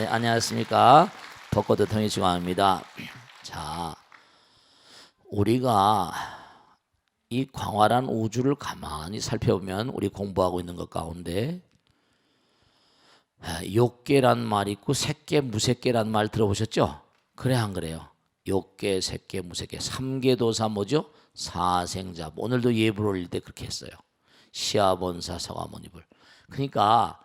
네, 안녕하십니까. 벚꽃 대통령의 중앙입니다. 자, 우리가 이 광활한 우주를 가만히 살펴보면 우리 공부하고 있는 것 가운데 욕계란 말 있고 색계, 무색계란 말 들어보셨죠? 그래 안 그래요? 욕계, 색계, 무색계, 삼계도사 뭐죠? 사생자. 오늘도 예불 올릴 때 그렇게 했어요. 시아본사, 서가모니불. 그러니까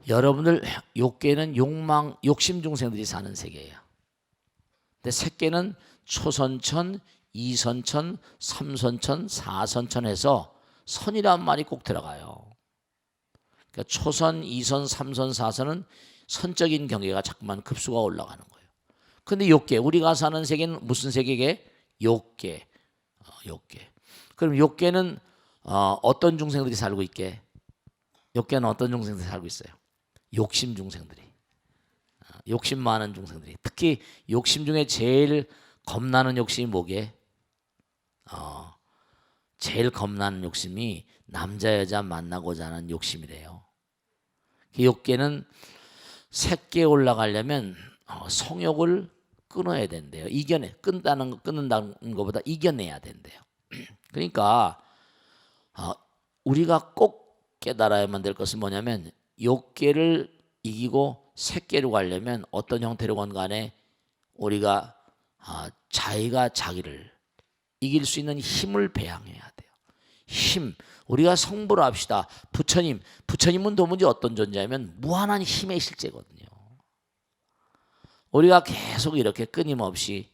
여러분들 욕계는 욕심 중생들이 사는 세계예요. 근데 색계는 초선천, 이선천, 삼선천, 사선천 해서 선이란 말이 꼭 들어가요. 그러니까 초선, 이선, 삼선, 사선은 선적인 경계가 자꾸만 급수가 올라가는 거예요. 근데 욕계, 우리가 사는 세계는 무슨 세계게? 욕계. 욕계. 그럼 욕계는 어떤 중생들이 살고 있게? 욕계는 어떤 중생들이 살고 있어요? 욕심 중생들이, 욕심 많은 중생들이. 특히 욕심 중에 제일 겁나는 욕심이 뭐게? 제일 겁나는 욕심이 남자 여자 만나고자 하는 욕심이래요. 욕계는 색계에 올라가려면 성욕을 끊어야 된대요. 끊는다는 것보다 이겨내야 된대요. 그러니까 우리가 꼭 깨달아야만 될 것은 뭐냐면 욕계를 이기고 색계로 가려면 어떤 형태로건 간에 우리가 자기가 자기를 이길 수 있는 힘을 배양해야 돼요. 힘. 우리가 성불을 합시다. 부처님은 도무지 어떤 존재냐면 무한한 힘의 실제거든요. 우리가 계속 이렇게 끊임없이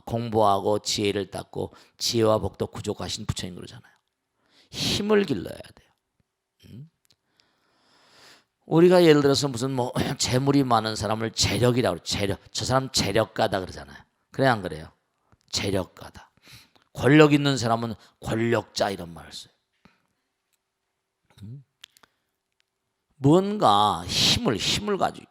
공부하고 지혜를 닦고 지혜와 복도 구족하신 부처님 그러잖아요. 힘을 길러야 돼요. 우리가 예를 들어서 무슨 재물이 많은 사람을 재력이라고 그러죠. 재력. 저 사람 재력가다 그러잖아요. 그래 안 그래요? 재력가다. 권력 있는 사람은 권력자 이런 말을 써요. 뭔가 힘을 가지고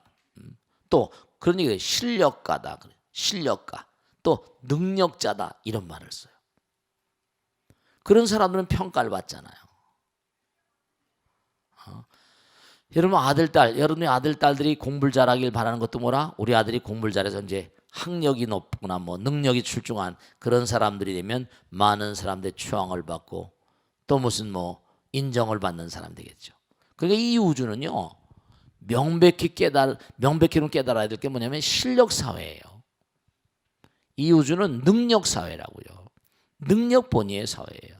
또 그런 얘기예요. 실력가다 그래. 실력가. 또 능력자다 이런 말을 써요. 그런 사람들은 평가를 받잖아요. 여러분의 아들, 딸들이 공부를 잘하길 바라는 것도 뭐라? 우리 아들이 공부를 잘해서 이제 학력이 높거나 능력이 출중한 그런 사람들이 되면 많은 사람들의 추앙을 받고 또 무슨 인정을 받는 사람 되겠죠. 그러니까 이 우주는요, 명백히 깨달아야 될 게 뭐냐면 실력 사회예요. 이 우주는 능력 사회라고요. 능력 본위의 사회예요.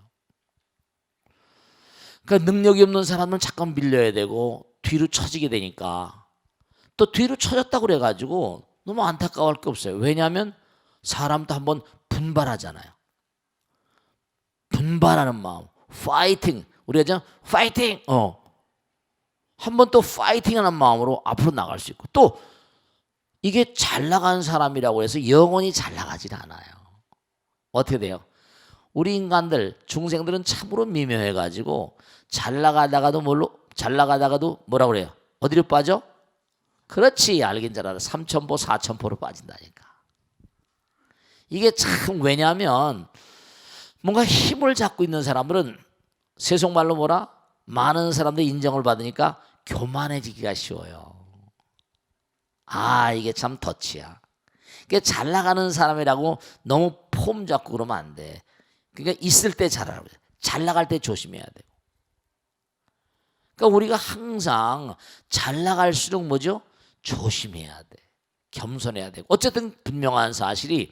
그러니까 능력이 없는 사람은 잠깐 밀려야 되고 뒤로 처지게 되니까 또 뒤로 처졌다고 그래가지고 너무 안타까워할 게 없어요. 왜냐하면 사람도 한번 분발하잖아요. 분발하는 마음, 파이팅. 우리가 좀 파이팅. 한번 또 파이팅하는 마음으로 앞으로 나갈 수 있고 또 이게 잘 나간 사람이라고 해서 영원히 잘 나가질 않아요. 어떻게 돼요? 우리 인간들 중생들은 참으로 미묘해가지고 잘 나가다가도 뭐라고 그래요? 어디로 빠져? 그렇지, 알긴 잘 알아. 3,000포 4,000포로 빠진다니까. 이게 참 왜냐하면 뭔가 힘을 잡고 있는 사람들은 세속말로 뭐라? 많은 사람들이 인정을 받으니까 교만해지기가 쉬워요. 이게 참 덫이야. 그러니까 잘 나가는 사람이라고 너무 폼 잡고 그러면 안 돼. 그러니까 있을 때 잘하라고. 잘 나갈 때 조심해야 돼요. 그러니까 우리가 항상 잘 나갈수록 뭐죠? 조심해야 돼. 겸손해야 되고. 어쨌든 분명한 사실이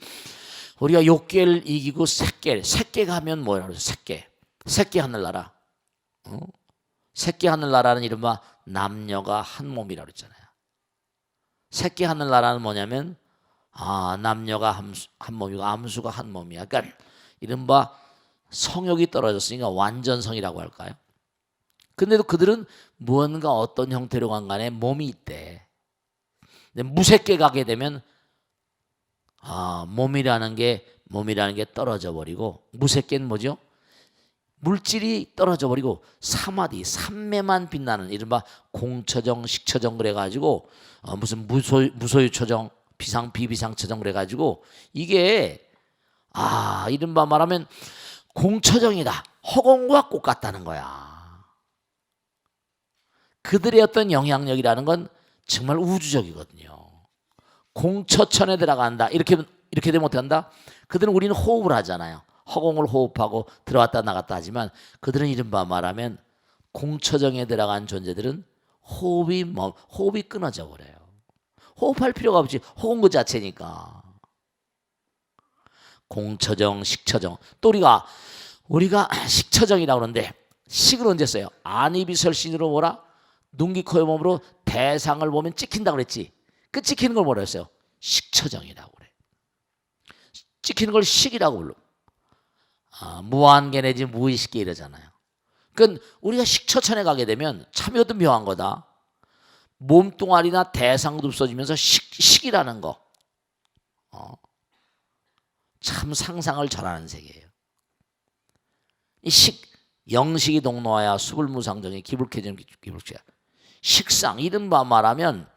우리가 욕계를 이기고 색계가 하면 뭐라고 그러죠? 색계 하늘나라. 색계 하늘나라는 이른바 남녀가 한 몸이라고 그랬잖아요. 색계 하늘나라는 뭐냐면 남녀가 한 몸이고 암수가 한 몸이야. 그러니까 이른바 성욕이 떨어졌으니까 완전성이라고 할까요? 근데도 그들은 무언가 어떤 형태로 간 간에 몸이 있대. 근데 무색계 가게 되면 몸이라는 게 떨어져 버리고 무색계는 뭐죠? 물질이 떨어져 버리고 사마디, 삼매만 빛나는 이른바 공처정, 식처정 그래가지고 무슨 무소유처정, 비비상처정 그래가지고 이게 이른바 말하면 공처정이다. 허공과 꽃 같다는 거야. 그들의 어떤 영향력이라는 건 정말 우주적이거든요. 공처천에 들어간다. 이렇게 되면 어떻게 한다? 그들은 우리는 호흡을 하잖아요. 허공을 호흡하고 들어왔다 나갔다 하지만 그들은 이른바 말하면 공처정에 들어간 존재들은 호흡이 끊어져 버려요. 호흡할 필요가 없지. 호흡 그 자체니까. 공처정, 식처정. 또 우리가 식처정이라고 그러는데 식을 언제 써요? 안이비설신으로 뭐라? 눈기 코의 몸으로 대상을 보면 찍힌다 그랬지. 그 찍히는 걸 뭐라 했어요? 식처정이라고 그래. 찍히는 걸 식이라고 불러. 무한계 내지 무의식계 이러잖아요. 그러니까 우리가 식처천에 가게 되면 참 이것도 묘한 거다. 몸뚱아리나 대상도 없어지면서 식이라는 거. 참 상상을 절하는 세계예요. 이 영식이 동로하야 수불무상정이 기불쾌정 기불쾌. 식상 이른바 말하면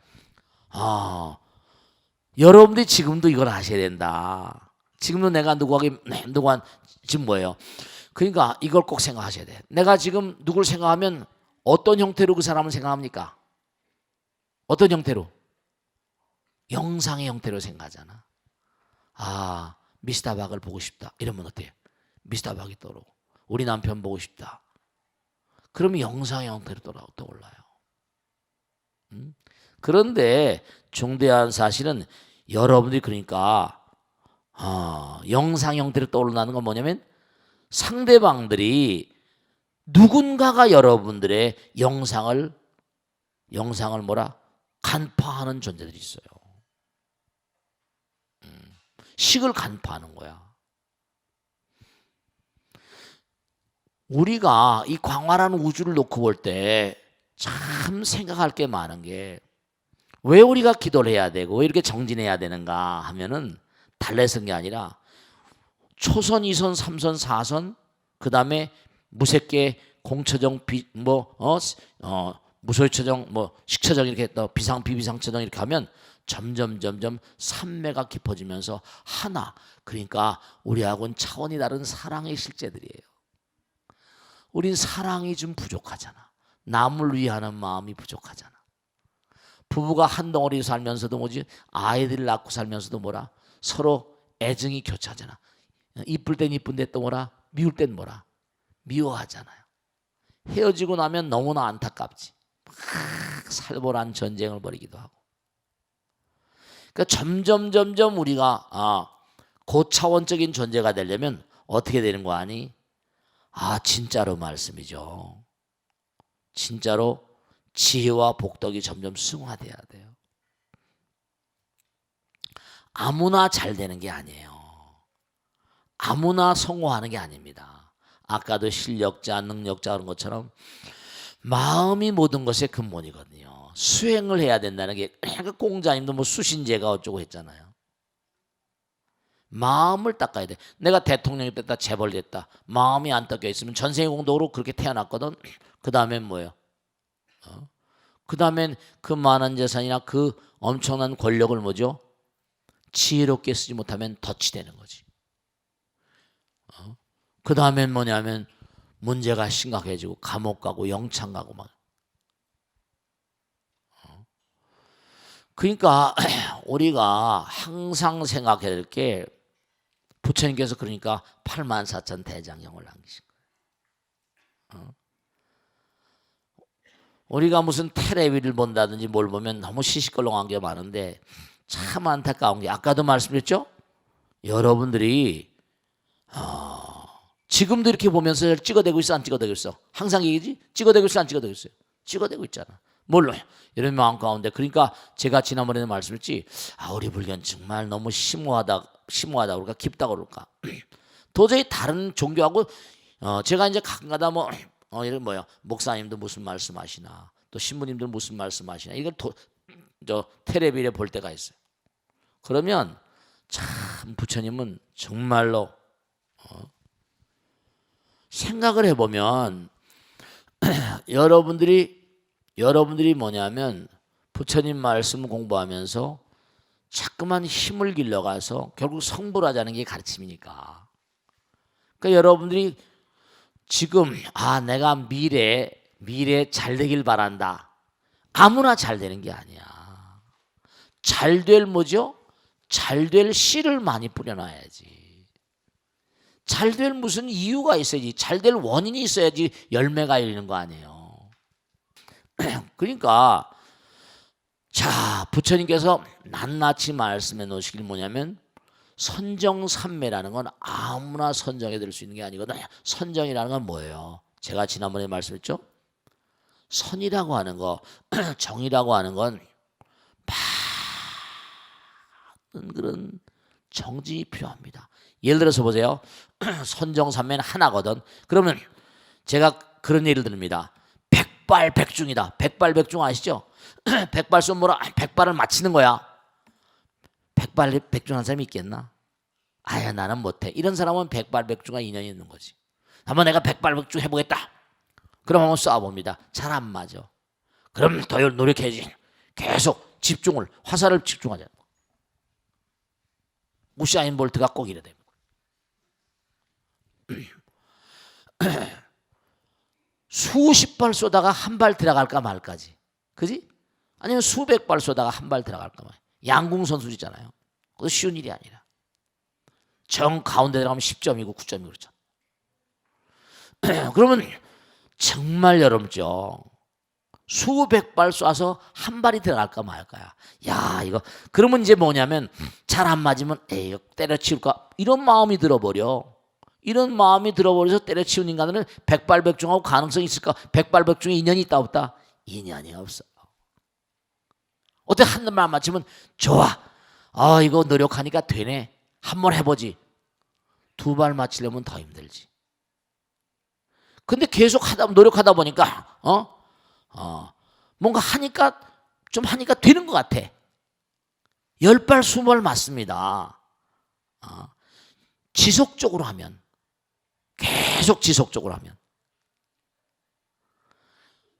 여러분들이 지금도 이걸 하셔야 된다. 지금도 내가 누구한 지금 뭐예요? 그러니까 이걸 꼭 생각하셔야 돼. 내가 지금 누굴 생각하면 어떤 형태로 그 사람을 생각합니까? 어떤 형태로? 영상의 형태로 생각하잖아. 미스터 박을 보고 싶다. 이러면 어때요? 미스터 박이 떠오르고 우리 남편 보고 싶다. 그러면 영상의 형태로 떠올라요. 그런데 중대한 사실은 여러분들이 그러니까 영상 형태로 떠오르는 건 뭐냐면 상대방들이 누군가가 여러분들의 영상을 뭐라? 간파하는 존재들이 있어요. 식을 간파하는 거야. 우리가 이 광활한 우주를 놓고 볼 때 참 생각할 게 많은 게 왜 우리가 기도를 해야 되고 왜 이렇게 정진해야 되는가 하면은 달래선 게 아니라 초선, 2선, 3선, 4선 그 다음에 무색계, 공처정, 무소유처정, 식처정 이렇게 또 비상, 비비상처정 이렇게 하면 점점 산매가 깊어지면서 하나. 그러니까 우리하고는 차원이 다른 사랑의 실제들이에요. 우린 사랑이 좀 부족하잖아. 남을 위하는 마음이 부족하잖아. 부부가 한 덩어리 살면서도 아이들을 낳고 살면서도 서로 애정이 교차하잖아. 이쁠 땐 이쁜데 또 미울 땐 미워하잖아요. 헤어지고 나면 너무나 안타깝지. 막 살벌한 전쟁을 벌이기도 하고. 그러니까 점점 우리가 고차원적인 존재가 되려면 어떻게 되는 거 아니? 진짜로 말씀이죠. 진짜로 지혜와 복덕이 점점 승화돼야 돼요. 아무나 잘 되는 게 아니에요. 아무나 성공하는 게 아닙니다. 아까도 실력자, 능력자 그런 것처럼 마음이 모든 것의 근본이거든요. 수행을 해야 된다는 게 공자님도 수신제가 어쩌고 했잖아요. 마음을 닦아야 돼. 내가 대통령이 됐다, 재벌 됐다. 마음이 안 닦여 있으면 전생의 공덕으로 그렇게 태어났거든. 그 다음엔 뭐예요? 그 다음엔 그 많은 재산이나 그 엄청난 권력을 지혜롭게 쓰지 못하면 덫이 되는 거지. 그 다음엔 뭐냐면 문제가 심각해지고 감옥 가고 영창 가고 막. 그러니까 우리가 항상 생각해야 될 게 부처님께서 그러니까 84,000 대장경을 남기신 거예요. 우리가 무슨 텔레비를 본다든지 뭘 보면 너무 시시껄렁한 게 많은데 참 안타까운 게 아까도 말씀드렸죠? 여러분들이 지금도 이렇게 보면서 찍어대고 있어 안 찍어대고 있어? 항상 얘기지? 찍어대고 있어 안 찍어대고 있어요? 찍어대고 있잖아. 뭘로? 이런 마음 가운데. 그러니까 제가 지난번에는 말씀했지. 우리 불교는 정말 너무 심오하다 그럴까 깊다 그럴까. 도저히 다른 종교하고 제가 이제 가끔가다 이런 목사님도 무슨 말씀하시나 또 신부님들 무슨 말씀하시나 이걸 텔레비에 볼 때가 있어요. 그러면 참 부처님은 정말로 생각을 해보면 여러분들이 뭐냐면 부처님 말씀 공부하면서 자꾸만 힘을 길러가서 결국 성불하자는 게 가르침이니까. 그러니까 여러분들이 지금 내가 미래 잘 되길 바란다. 아무나 잘 되는 게 아니야. 잘 될 뭐죠? 잘 될 씨를 많이 뿌려놔야지. 잘 될 무슨 이유가 있어야지. 잘 될 원인이 있어야지 열매가 열리는 거 아니에요. 그러니까 자, 부처님께서 낱낱이 말씀해 놓으시길 뭐냐면 선정삼매라는 건 아무나 선정해 들 수 있는 게 아니거든요. 선정이라는 건 뭐예요? 제가 지난번에 말씀했죠? 선이라고 하는 거, 정이라고 하는 건 많은 그런 정진이 필요합니다. 예를 들어서 보세요. 선정삼매는 하나거든. 그러면 제가 그런 예를 듭니다. 백발백중이다. 백발백중 아시죠? 백발쏘 뭐라? 백발을 맞히는 거야. 백발백중한 사람이 있겠나? 아야 나는 못해. 이런 사람은 백발백중과 인연이 있는 거지. 한번 내가 백발백중 해보겠다. 그럼 한번 쏴봅니다. 잘 안 맞아. 그럼 더 노력해야지. 계속 집중을, 화살을 집중하자. 우사인 볼트가 꼭 이래 됩니다. 수십 발 쏘다가 한 발 들어갈까 말까지. 그지? 아니면 수백 발 쏘다가 한 발 들어갈까 말. 양궁 선수 있잖아요. 그거 쉬운 일이 아니라. 정 가운데 들어가면 10점이고 9점이고 그렇죠. 그러면 정말 여러분죠. 수백 발 쏴서 한 발이 들어갈까 말까야. 야 이거 그러면 이제 뭐냐면 잘 안 맞으면 에이 때려치울까 이런 마음이 들어버려. 이런 마음이 들어버려서 때려치운 인간은 백발백중하고 가능성이 있을까? 백발백중에 인연이 있다 없다? 인연이 없어. 어때 한 발 맞추면 좋아. 아 이거 노력하니까 되네. 한번 해보지. 두 발 맞추려면 더 힘들지. 근데 계속 노력하다 보니까 뭔가 하니까 좀 하니까 되는 것 같아. 10발 20발 맞습니다. 지속적으로 하면 계속 지속적으로 하면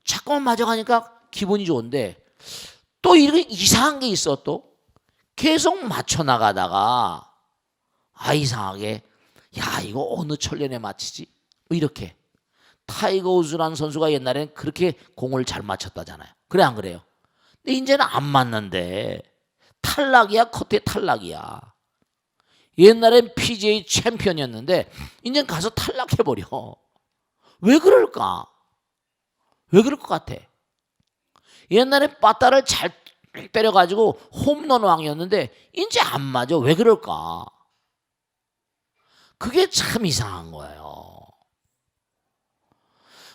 자꾸만 맞아가니까 기분이 좋은데 또 이렇게 이상한 게 있어. 또 계속 맞춰 나가다가 이상하게 야 이거 어느 천년에 맞히지? 이렇게 타이거 우즈라는 선수가 옛날에는 그렇게 공을 잘 맞췄다잖아요. 그래 안 그래요? 근데 이제는 안 맞는데 탈락이야 커트의 탈락이야. 옛날엔 PGA 챔피언이었는데 이제 가서 탈락해버려. 왜 그럴까? 왜 그럴 것 같아? 옛날에 빠따를 잘 때려가지고 홈런 왕이었는데 이제 안 맞아. 왜 그럴까? 그게 참 이상한 거예요.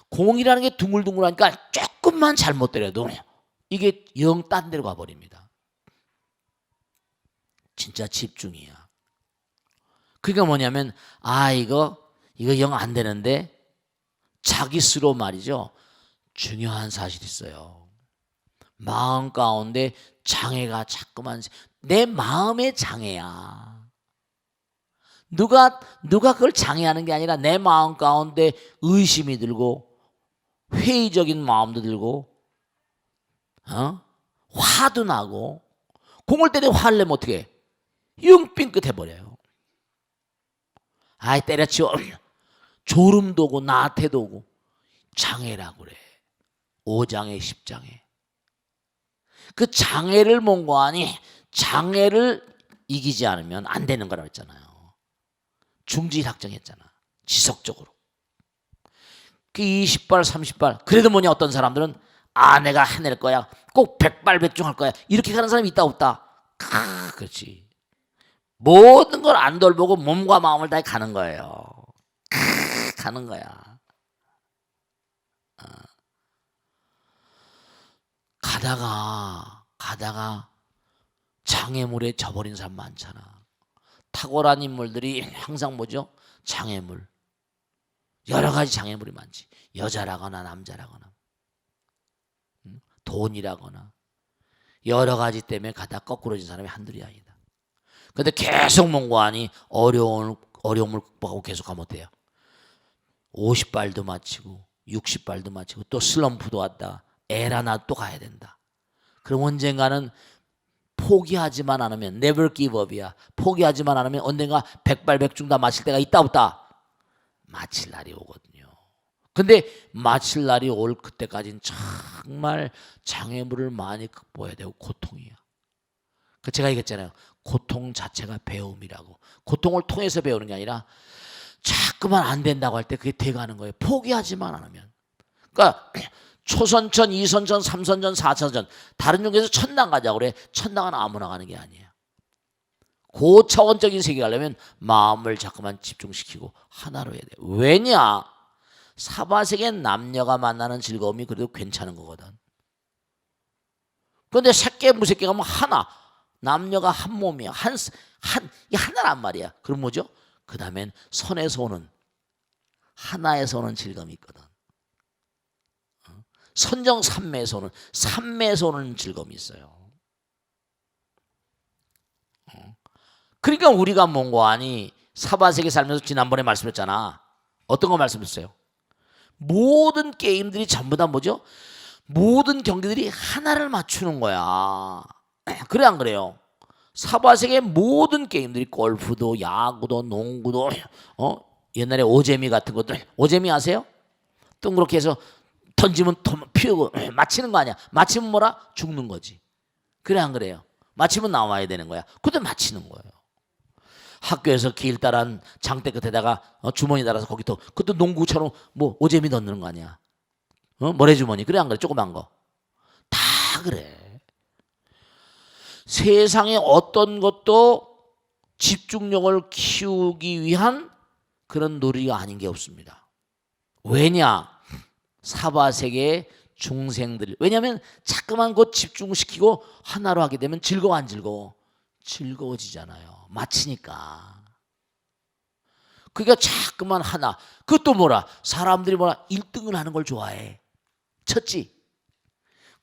공이라는 게 둥글둥글하니까 조금만 잘못 때려도 이게 영 딴 데로 가버립니다. 진짜 집중이야. 그러니까 뭐냐면 이거 영 안 되는데 자기 스스로 말이죠. 중요한 사실이 있어요. 마음 가운데 장애가 자꾸만 내 마음의 장애야. 누가 그걸 장애하는 게 아니라 내 마음 가운데 의심이 들고 회의적인 마음도 들고 화도 나고 공을 때리면 화를 내면 어떻게 해? 융빙긋 해버려요. 때려치워. 졸음도 오고 나태도 오고 장애라고 그래. 5장애 10장애. 그 장애를 몽고하니 장애를 이기지 않으면 안 되는 거라고 했잖아요. 중지학정했잖아. 지속적으로. 그 20발 30발 그래도 뭐냐 어떤 사람들은 내가 해낼 거야. 꼭 100발 100중 할 거야. 이렇게 가는 사람이 있다 없다? 그렇지. 모든 걸 안 돌보고 몸과 마음을 다해 가는 거예요. 가는 거야. 가다가 장애물에 져버린 사람 많잖아. 탁월한 인물들이 항상 뭐죠? 장애물. 여러 가지 장애물이 많지. 여자라거나 남자라거나 돈이라거나 여러 가지 때문에 가다 거꾸로진 사람이 한둘이 아니다. 그런데 계속 몽고하니 어려움을 극복하고 계속 가면 어때요? 50발도 마치고 60발도 마치고 또 슬럼프도 왔다. 에라 나 또 가야 된다. 그럼 언젠가는 포기하지만 않으면 never give up이야. 포기하지만 않으면 언젠가 100발 100중 다 마칠 때가 있다 없다? 마칠 날이 오거든요. 근데 마칠 날이 올 그때까지는 정말 장애물을 많이 극복해야 되고 고통이야. 제가 얘기했잖아요. 고통 자체가 배움이라고. 고통을 통해서 배우는 게 아니라 자꾸만 안 된다고 할 때 그게 돼가는 거예요. 포기하지만 않으면. 그러니까 초선천, 이선천, 삼선천, 사선천 다른 종교에서 천당 가자고 그래. 천당은 아무나 가는 게 아니에요. 고차원적인 세계 가려면 마음을 자꾸만 집중시키고 하나로 해야 돼요. 왜냐? 사바세계 남녀가 만나는 즐거움이 그래도 괜찮은 거거든. 그런데 새끼 무새끼 가면 하나, 남녀가 한 몸이야. 이 하나란 말이야. 그럼 뭐죠? 그 다음엔 선에서 오는, 하나에서 오는 즐거움이 있거든. 선정 삼매에서 오는, 삼매에서 오는 즐거움이 있어요. 그러니까 우리가 뭔가 아니 사바세계 살면서 지난번에 말씀했잖아. 어떤 거 말씀했어요? 모든 게임들이 전부 다 뭐죠? 모든 경기들이 하나를 맞추는 거야. 그래 안 그래요? 사바세계 모든 게임들이 골프도 야구도 농구도 옛날에 오재미 같은 것들 오재미 아세요? 둥그렇게 해서 던지면 피우고 맞히는 거 아니야. 맞히면 뭐라? 죽는 거지. 그래 안 그래요? 맞히면 나와야 되는 거야. 근데 맞히는 거예요. 학교에서 길다란 장대 끝에다가 주머니 달아서 거기 또 그것도 농구처럼 뭐 오재미 넣는 거 아니야. 모래주머니. 그래 안 그래? 조그만 거. 다 그래. 세상에 어떤 것도 집중력을 키우기 위한 그런 놀이가 아닌 게 없습니다. 왜냐? 사바세계의 중생들. 왜냐하면 자꾸만 그 집중시키고 하나로 하게 되면 즐거워 안 즐거워? 즐거워지잖아요. 맞히니까. 그러니까 자꾸만 하나. 그것도 뭐라? 사람들이 뭐라? 1등을 하는 걸 좋아해. 첫째.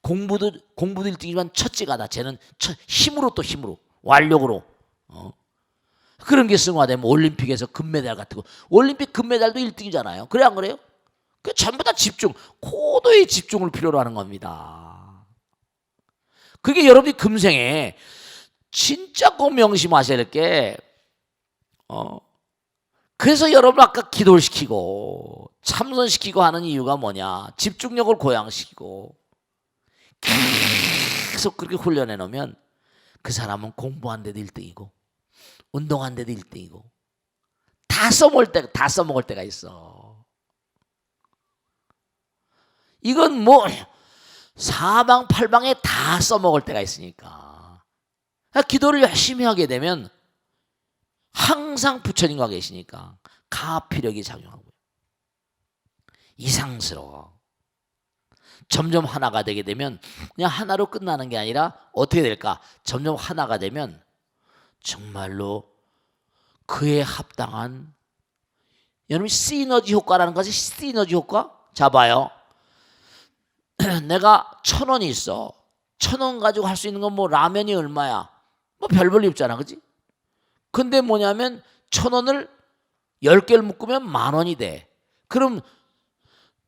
공부도 1등이지만 첫째가 나. 쟤는 힘으로 또 힘으로. 완력으로. 그런 게 승화되면 올림픽에서 금메달 같은 거. 올림픽 금메달도 1등이잖아요. 그래 안 그래요? 그 전부 다 집중. 고도의 집중을 필요로 하는 겁니다. 그게 여러분이 금생에 진짜 꼭 명심하셔야 될 게 그래서 여러분 아까 기도를 시키고 참선시키고 하는 이유가 뭐냐? 집중력을 고양시키고 계속 그렇게 훈련해 놓으면 그 사람은 공부한 데도 1등이고 운동한 데도 1등이고 다 써먹을 때가 있어. 이건 뭐 사방팔방에 다 써먹을 때가 있으니까 기도를 열심히 하게 되면 항상 부처님과 계시니까 가피력이 작용하고요. 이상스러워. 점점 하나가 되게 되면 그냥 하나로 끝나는 게 아니라 어떻게 될까? 점점 하나가 되면 정말로 그에 합당한 여러분 시너지 효과라는 것이 시너지 효과? 자 봐요. 내가 1,000원이 있어. 1,000원 가지고 할 수 있는 건 뭐 라면이 얼마야? 뭐 별 볼 일 없잖아. 그지? 근데 뭐냐면 1,000원을 10개를 묶으면 10,000원이 돼. 그럼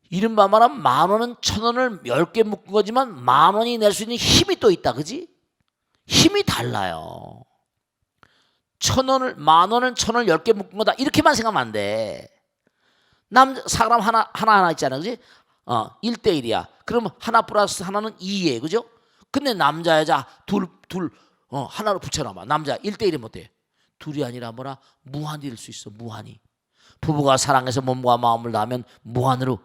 이른바 말하면 10,000원은 1,000원을 10개 묶은 거지만 10,000원이 낼 수 있는 힘이 또 있다. 그지? 힘이 달라요. 1,000원을 10,000원을 10개 묶은 거다. 이렇게만 생각하면 안 돼. 사람 하나 있잖아. 그지? 1대1이야. 그럼 하나 플러스 하나는 2에. 그죠? 근데 남자 여자 둘 하나로 붙여놔봐. 남자 1대1이 못해. 둘이 아니라 뭐라? 무한이 될 수 있어. 무한이. 부부가 사랑해서 몸과 마음을 다하면 무한으로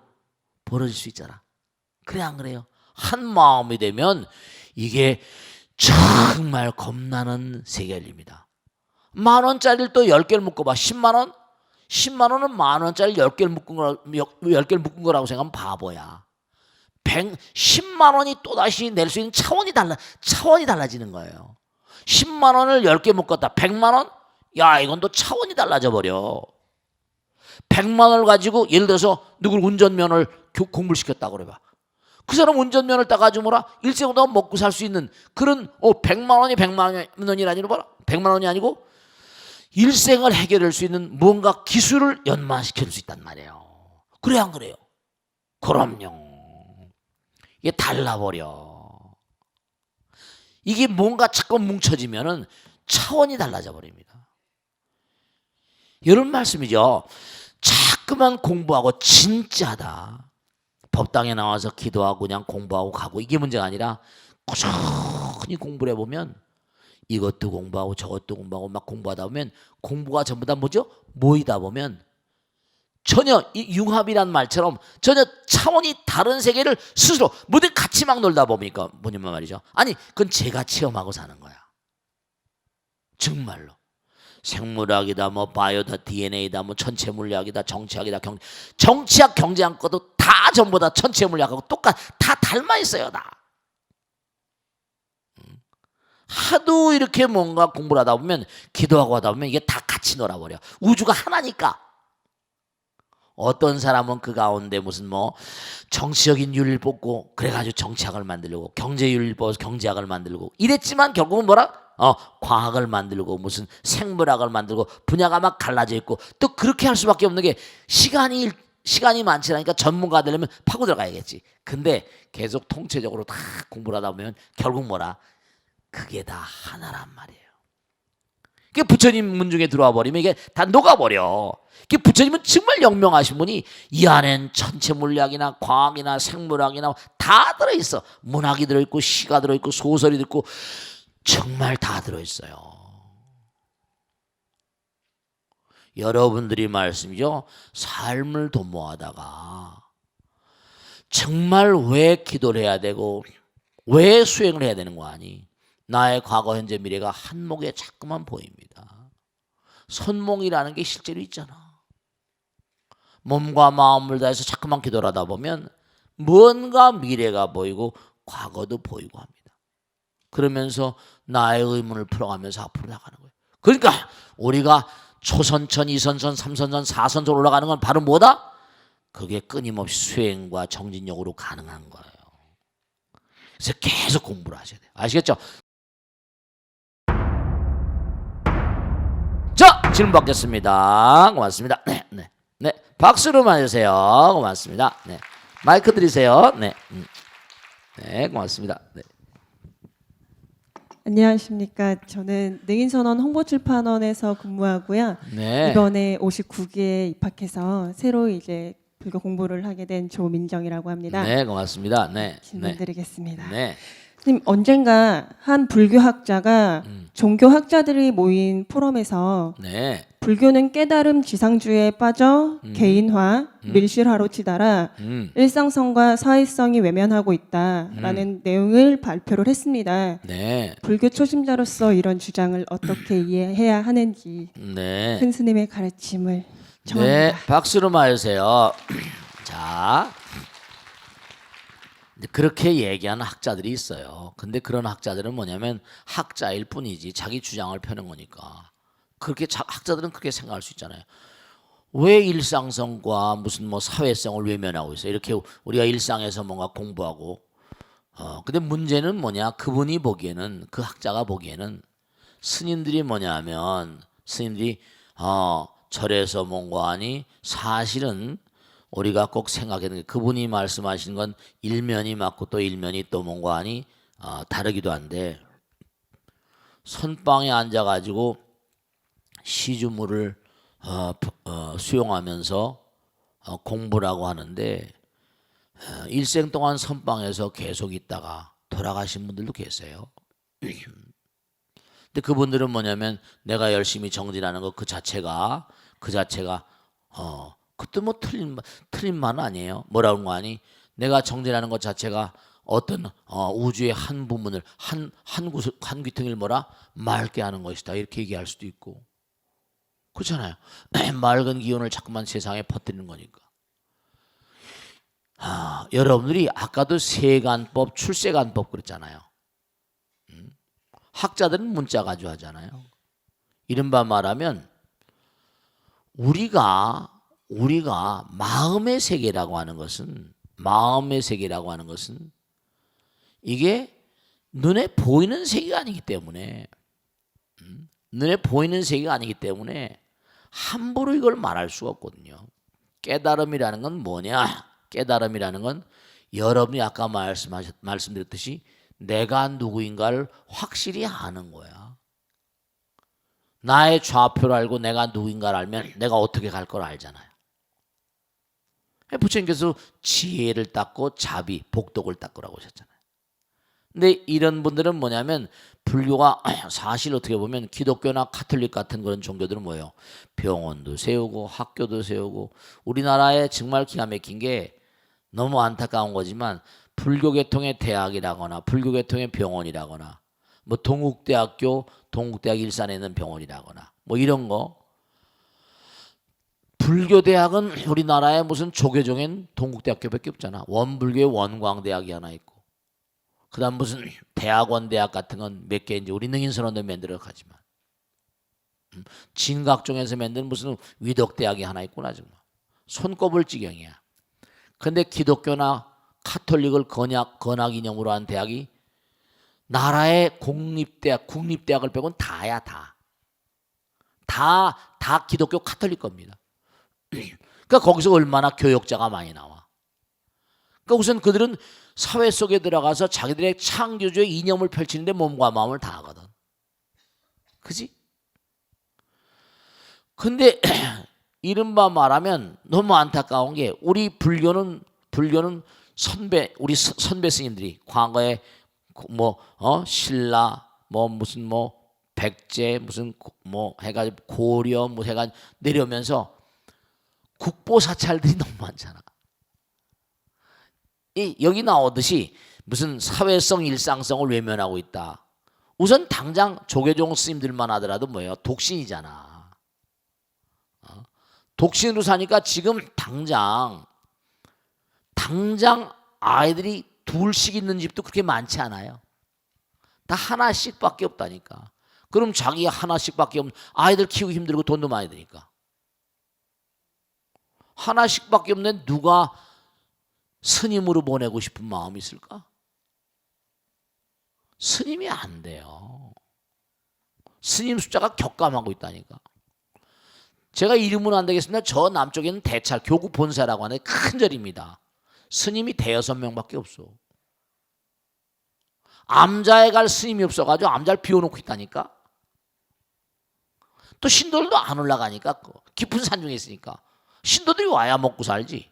벌어질 수 있잖아. 그래 안 그래요? 한 마음이 되면 이게 정말 겁나는 세계입니다. 10,000원짜리를 또 10개를 묶어봐. 10만원? 10만원은 10,000원짜리 10개를 묶은 거라고 생각하면 바보야. 10만원이 또다시 낼 수 있는 차원이 달라지는 거예요. 10만원을 10개 묶었다. 100만원? 야, 이건 또 차원이 달라져 버려. 100만원을 가지고 예를 들어서 누굴 운전면허를 공부를 시켰다고 그래봐. 그 사람 운전면허를 따가지고 뭐라? 일생 동안 먹고 살 수 있는 그런 100만원이 100만원이 아니라 뭐라? 100만원이 아니고 일생을 해결할 수 있는 뭔가 기술을 연마시킬 수 있단 말이에요. 그래 안 그래요? 그럼요. 이게 달라버려. 이게 뭔가 자꾸 뭉쳐지면은 차원이 달라져 버립니다. 이런 말씀이죠. 자꾸만 공부하고 진짜다. 법당에 나와서 기도하고 그냥 공부하고 가고 이게 문제가 아니라 꾸준히 공부를 해보면 이것도 공부하고 저것도 공부하고 막 공부하다 보면 공부가 전부 다 뭐죠? 모이다 보면 전혀 이 융합이란 말처럼 전혀 차원이 다른 세계를 스스로 모두 같이 막 놀다 보니까 뭐냐면 말이죠. 아니 그건 제가 체험하고 사는 거야. 정말로. 생물학이다 뭐 바이오다 DNA다 뭐 천체 물리학이다 정치학이다 정치학 경제학 것도 다 전부 다 천체 물리학하고 다 닮아 있어요. 다. 하도 이렇게 뭔가 공부를 하다 보면 기도하고 하다 보면 이게 다 같이 놀아버려. 우주가 하나니까. 어떤 사람은 그 가운데 무슨 뭐 정치적인 윤리를 뽑고 그래가지고 정치학을 만들고 경제윤리를 뽑아서 경제학을 만들고 이랬지만 결국은 뭐라? 과학을 만들고 무슨 생물학을 만들고 분야가 막 갈라져 있고 또 그렇게 할 수밖에 없는 게 시간이 많지 않으니까 전문가 되려면 파고 들어가야겠지. 근데 계속 통체적으로 다 공부를 하다 보면 결국 뭐라? 그게 다 하나란 말이에요. 그 부처님 문 중에 들어와 버리면 이게 다 녹아버려. 그 부처님은 정말 영명하신 분이 이 안엔 천체 물리학이나 과학이나 생물학이나 다 들어있어. 문학이 들어있고 시가 들어있고 소설이 들어있고 정말 다 들어있어요. 여러분들이 말씀이죠. 삶을 도모하다가 정말 왜 기도를 해야 되고 왜 수행을 해야 되는 거 아니? 나의 과거, 현재, 미래가 한목에 자꾸만 보입니다. 선몽이라는 게 실제로 있잖아. 몸과 마음을 다해서 자꾸만 기도를 하다 보면 뭔가 미래가 보이고 과거도 보이고 합니다. 그러면서 나의 의문을 풀어가면서 앞으로 나가는 거예요. 그러니까 우리가 초선천, 이선천, 삼선천, 사선천 올라가는 건 바로 뭐다? 그게 끊임없이 수행과 정진력으로 가능한 거예요. 그래서 계속 공부를 하셔야 돼요. 아시겠죠? 자, 질문 받겠습니다. 고맙습니다. 네. 박수로 맞으세요. 고맙습니다. 네. 마이크 드리세요. 네. 네, 고맙습니다. 네. 안녕하십니까. 저는 능인선원 홍보출판원에서 근무하고요. 네. 이번에 59기에 입학해서 새로 이제 불교 공부를 하게 된 조민정이라고 합니다. 네, 고맙습니다. 네. 질문드리겠습니다. 네. 선생님, 언젠가 한 불교학자가 종교학자들이 모인 포럼에서 네. 불교는 깨달음 지상주의에 빠져 개인화, 밀실화로 치달아 일상성과 사회성이 외면하고 있다라는 내용을 발표를 했습니다. 네. 불교 초심자로서 이런 주장을 어떻게 이해해야 하는지 네. 큰 스님의 가르침을 네. 청합니다. 박수로 맞으세요. 자. 그렇게 얘기하는 학자들이 있어요. 근데 그런 학자들은 뭐냐면 학자일 뿐이지 자기 주장을 펴는 거니까. 그렇게 학자들은 그렇게 생각할 수 있잖아요. 왜 일상성과 무슨 뭐 사회성을 외면하고 있어요? 이렇게 우리가 일상에서 뭔가 공부하고 근데 문제는 뭐냐? 그분이 보기에는 그 학자가 보기에는 스님들이 뭐냐면 스님들이 절에서 뭔가 하니 사실은 우리가 꼭 생각해야 되는 게 그분이 말씀하시는 건 일면이 맞고 또 일면이 또 뭔가 하니 다르기도 한데 선방에 앉아가지고 시주물을 수용하면서 공부라고 하는데 일생 동안 선방에서 계속 있다가 돌아가신 분들도 계세요. 근데 그분들은 뭐냐면 내가 열심히 정진하는 것 그 자체가 그것도 뭐 틀린 말은 아니에요. 뭐라고 하니 내가 정진하는 것 자체가 어떤 우주의 한 부분을 한 귀퉁이를 뭐라 맑게 하는 것이다 이렇게 얘기할 수도 있고 그렇잖아요. 맑은 기운을 자꾸만 세상에 퍼뜨리는 거니까. 여러분들이 아까도 세간법, 출세간법 그랬잖아요. 학자들은 문자 가지고 하잖아요. 이른바 말하면 우리가 마음의 세계라고 하는 것은 이게 눈에 보이는 세계가 아니기 때문에 함부로 이걸 말할 수가 없거든요. 깨달음이라는 건 뭐냐? 깨달음이라는 건 여러분이 아까 말씀드렸듯이 내가 누구인가를 확실히 아는 거야. 나의 좌표를 알고 내가 누구인가를 알면 내가 어떻게 갈 걸 알잖아요. 부처님께서 지혜를 닦고 자비, 복덕을 닦으라고 하셨잖아요. 근데 이런 분들은 뭐냐면 불교가 사실 어떻게 보면 기독교나 카톨릭 같은 그런 종교들은 뭐예요? 병원도 세우고 학교도 세우고 우리나라에 정말 기가 막힌 게 너무 안타까운 거지만 불교 계통의 대학이라거나 불교 계통의 병원이라거나 뭐 동국대학 일산에 있는 병원이라거나 뭐 이런 거 불교 대학은 우리나라에 무슨 조계종인 동국대학교밖에 없잖아. 원불교의 원광대학이 하나 있고 그다음 무슨 대학원 대학 같은 건 몇 개인지 우리 능인선원도 만들어 가지만 진각종에서 만든 무슨 위덕대학이 하나 있구나 정말 손꼽을 지경이야. 근데 기독교나 카톨릭을 건학 이념으로 한 대학이 나라의 공립대학, 국립대학을 빼고는 다야 다. 다 기독교 카톨릭 겁니다. 그러니까 거기서 얼마나 교역자가 많이 나와. 그러니까 우선 그들은 사회 속에 들어가서 자기들의 창조주의 이념을 펼치는데 몸과 마음을 다하거든. 그지? 근데 이른바 말하면 너무 안타까운 게 우리 불교는 우리 선배 스님들이 과거에 신라 무슨 백제 무슨 해가지고 고려 해가지고 내려오면서 국보 사찰들이 너무 많잖아. 여기 나오듯이 무슨 사회성 일상성을 외면하고 있다. 우선 당장 조계종 스님들만 하더라도 뭐예요? 독신이잖아. 독신으로 사니까 지금 당장 아이들이 둘씩 있는 집도 그렇게 많지 않아요. 다 하나씩밖에 없다니까. 그럼 자기 하나씩밖에 없는 아이들 키우기 힘들고 돈도 많이 드니까. 하나씩밖에 없는 누가 스님으로 보내고 싶은 마음이 있을까? 스님이 안 돼요. 스님 숫자가 격감하고 있다니까. 제가 이름은 안 되겠습니다. 저 남쪽에는 대찰 교구 본사라고 하는 큰 절입니다. 스님이 5-6명밖에 없어. 암자에 갈 스님이 없어가지고 암자를 비워놓고 있다니까. 또 신도들도 안 올라가니까 깊은 산중에 있으니까 신도들이 와야 먹고 살지.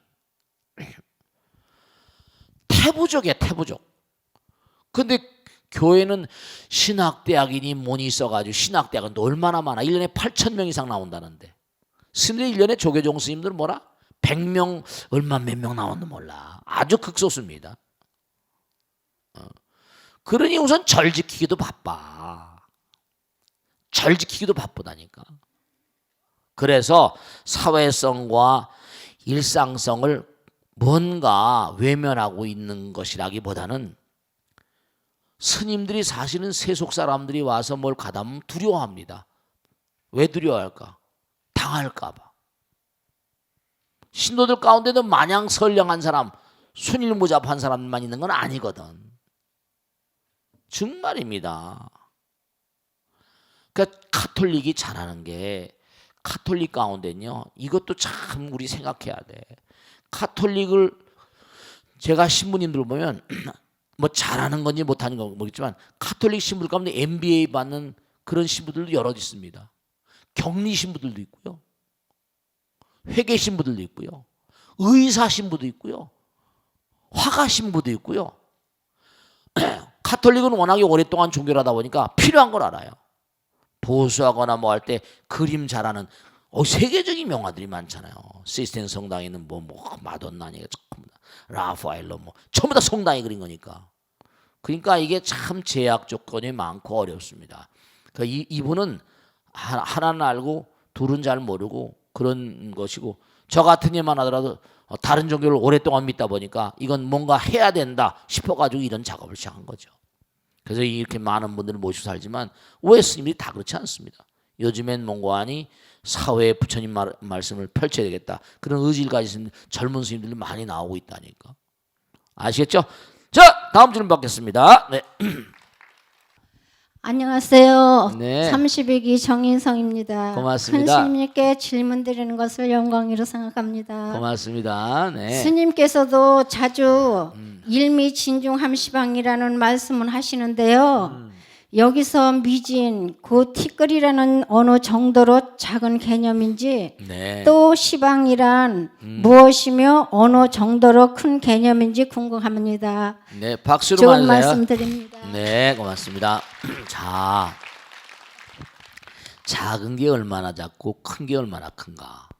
태부족이야 태부족. 근데 교회는 신학대학이니 뭐니 있어가지고 신학대학은 또 얼마나 많아. 1년에 8,000명 이상 나온다는데 스님들 1년에 조계종 스님들은 뭐라? 100명 몇 명 나왔는지 몰라. 아주 극소수입니다. 그러니 우선 절 지키기도 바빠. 절 지키기도 바쁘다니까. 그래서 사회성과 일상성을 뭔가 외면하고 있는 것이라기보다는 스님들이 사실은 세속 사람들이 와서 뭘 가담하면 두려워합니다. 왜 두려워할까? 당할까 봐. 신도들 가운데도 마냥 선량한 사람, 순일무잡한 사람만 있는 건 아니거든. 정말입니다. 그러니까 카톨릭이 잘하는 게 카톨릭 가운데는요. 이것도 참 우리 생각해야 돼. 카톨릭을 제가 신부님들 보면 뭐 잘하는 건지 못하는 건지 모르겠지만 카톨릭 신부들 가운데 MBA 받는 그런 신부들도 여럿 있습니다. 격리 신부들도 있고요. 회계 신부들도 있고요. 의사 신부도 있고요. 화가 신부도 있고요. 카톨릭은 워낙에 오랫동안 종교를 하다 보니까 필요한 걸 알아요. 보수하거나 뭐 할 때 그림 잘하는 세계적인 명화들이 많잖아요. 시스템 성당에는 마돈나니 라파엘로 전부 다 성당이 그린 거니까. 그러니까 이게 참 제약 조건이 많고 어렵습니다. 그러니까 이분은 하나는 알고 둘은 잘 모르고 그런 것이고 저 같은 예만 하더라도 다른 종교를 오랫동안 믿다 보니까 이건 뭔가 해야 된다 싶어가지고 이런 작업을 시작한 거죠. 그래서 이렇게 많은 분들을 모시고 살지만 왜 스님들이 다 그렇지 않습니다. 요즘엔 뭔가하니 사회에 부처님 말씀을 펼쳐야 되겠다. 그런 의지를 가지신 젊은 스님들이 많이 나오고 있다니까. 아시겠죠? 자, 다음 질문 받겠습니다. 네. 안녕하세요. 네. 32기 정인성입니다. 고맙습니다. 큰 스님께 질문 드리는 것을 영광으로 생각합니다. 고맙습니다. 네. 스님께서도 자주 일미진중함시방이라는 말씀을 하시는데요. 여기서 미진, 그 티끌이라는 어느 정도로 작은 개념인지 네. 또 시방이란 무엇이며 어느 정도로 큰 개념인지 궁금합니다. 네, 박수로 좋은 맞아요. 말씀 드립니다. 네, 고맙습니다. 자, 작은 게 얼마나 작고 큰 게 얼마나 큰가.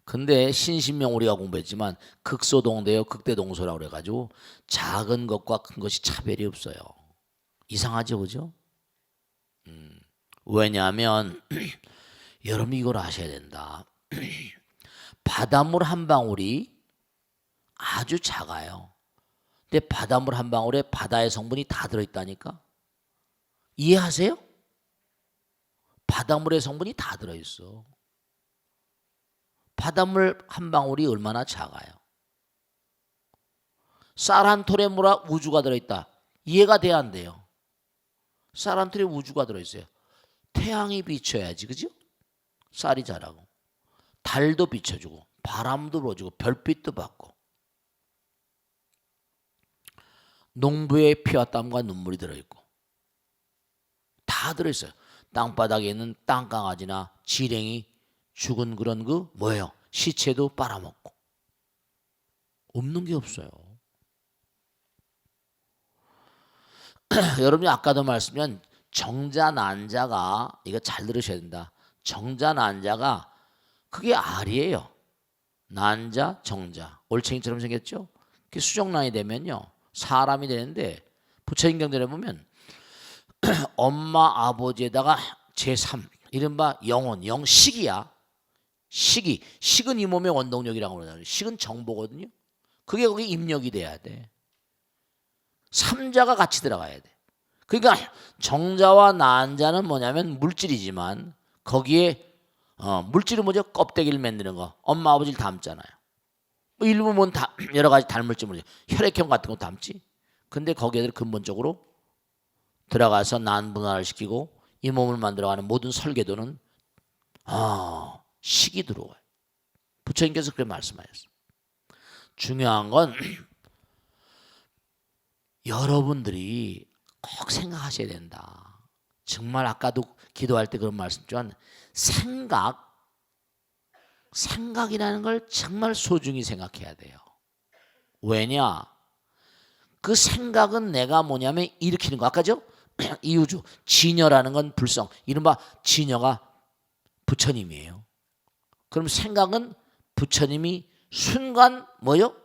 근데 신신명 우리가 공부했지만 극소동대요 극대동소라고 그래가지고 작은 것과 큰 것이 차별이 없어요. 이상하죠, 그죠? 왜냐하면 여러분 이걸 아셔야 된다. 바닷물 한 방울이 아주 작아요. 근데 바닷물 한 방울에 바다의 성분이 다 들어있다니까. 이해하세요? 바닷물의 성분이 다 들어있어. 바닷물 한 방울이 얼마나 작아요. 쌀 한 톨에 뭐라 우주가 들어있다. 이해가 돼야 안 돼요? 쌀 한 톨에 우주가 들어있어요. 태양이 비춰야지, 그죠? 쌀이 자라고. 달도 비춰주고 바람도 불어주고 별빛도 받고 농부의 피와 땀과 눈물이 들어있고 다 들어있어요. 땅바닥에 있는 땅강아지나 지렁이 죽은 그런 그 뭐예요? 시체도 빨아먹고 없는 게 없어요. 여러분이 아까도 말씀드린 정자 난자가 이거 잘 들으셔야 된다. 정자 난자가 그게 알이에요. 난자 정자 올챙이처럼 생겼죠. 그게 수정란이 되면요 사람이 되는데 부처님 경전에 보면 엄마 아버지에다가 제3 이른바 영혼 영식이야. 식이 식은 이 몸의 원동력이라고 그러잖아요. 식은 정보거든요. 그게 거기 입력이 돼야 돼. 삼자가 같이 들어가야 돼. 그러니까 정자와 난자는 뭐냐면 물질이지만 거기에 물질은 뭐죠? 껍데기를 만드는 거. 엄마 아버지를 닮잖아요. 뭐 일부 뭐 여러 가지 닮을지 모르죠. 혈액형 같은 거 닮지. 근데 거기에 근본적으로 들어가서 난분할을 시키고 이 몸을 만들어가는 모든 설계도는 식이 들어와요. 부처님께서 그렇게 말씀하셨어요. 중요한 건 여러분들이 꼭 생각하셔야 된다. 정말 아까도 기도할 때 그런 말씀했지만 생각이라는 걸 정말 소중히 생각해야 돼요. 왜냐? 그 생각은 내가 뭐냐면 일으키는 거. 아까죠? 이우주 진여라는 건 불성. 이른바 진여가 부처님이에요. 그럼 생각은 부처님이 순간 뭐요?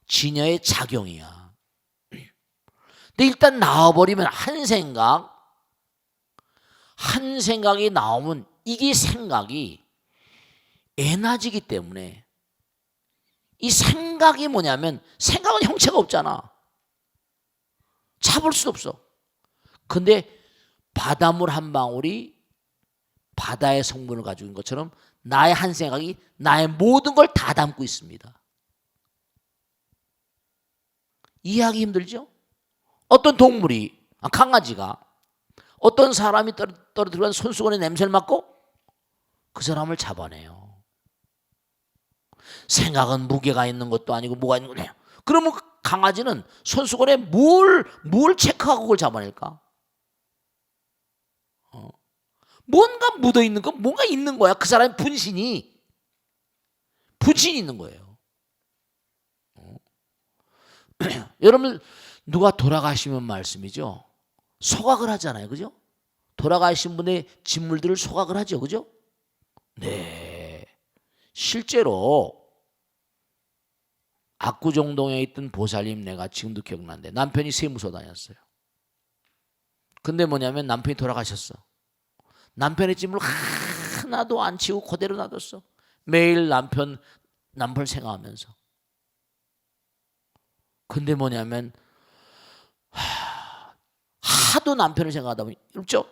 진여의 작용이야. 근데 일단 나와버리면 한 생각이 나오면 이게 생각이 에너지이기 때문에 이 생각이 뭐냐면 생각은 형체가 없잖아. 잡을 수 없어. 근데 바닷물 한 방울이 바다의 성분을 가지고 있는 것처럼 나의 한 생각이 나의 모든 걸 다 담고 있습니다. 이해하기 힘들죠? 어떤 동물이 강아지가 어떤 사람이 떨어뜨린 손수건의 냄새를 맡고 그 사람을 잡아내요. 생각은 무게가 있는 것도 아니고 뭐가 있는 거냐. 그러면 강아지는 손수건에 뭘 체크하고 그걸 잡아낼까? 뭔가 묻어있는 거, 뭔가 있는 거야. 그 사람의 분신이 있는 거예요. 여러분 누가 돌아가시면 말씀이죠. 소각을 하잖아요. 그죠? 돌아가신 분의 진물들을 소각을 하죠. 그죠? 네. 실제로 압구정동에 있던 보살님 내가 지금도 기억나는데 남편이 세무서 다녔어요. 근데 뭐냐면 남편이 돌아가셨어. 남편의 짐을 하나도 안 치우고 그대로 놔뒀어. 매일 남편 생각하면서. 근데 뭐냐면 하도 남편을 생각하다 보니 그렇죠?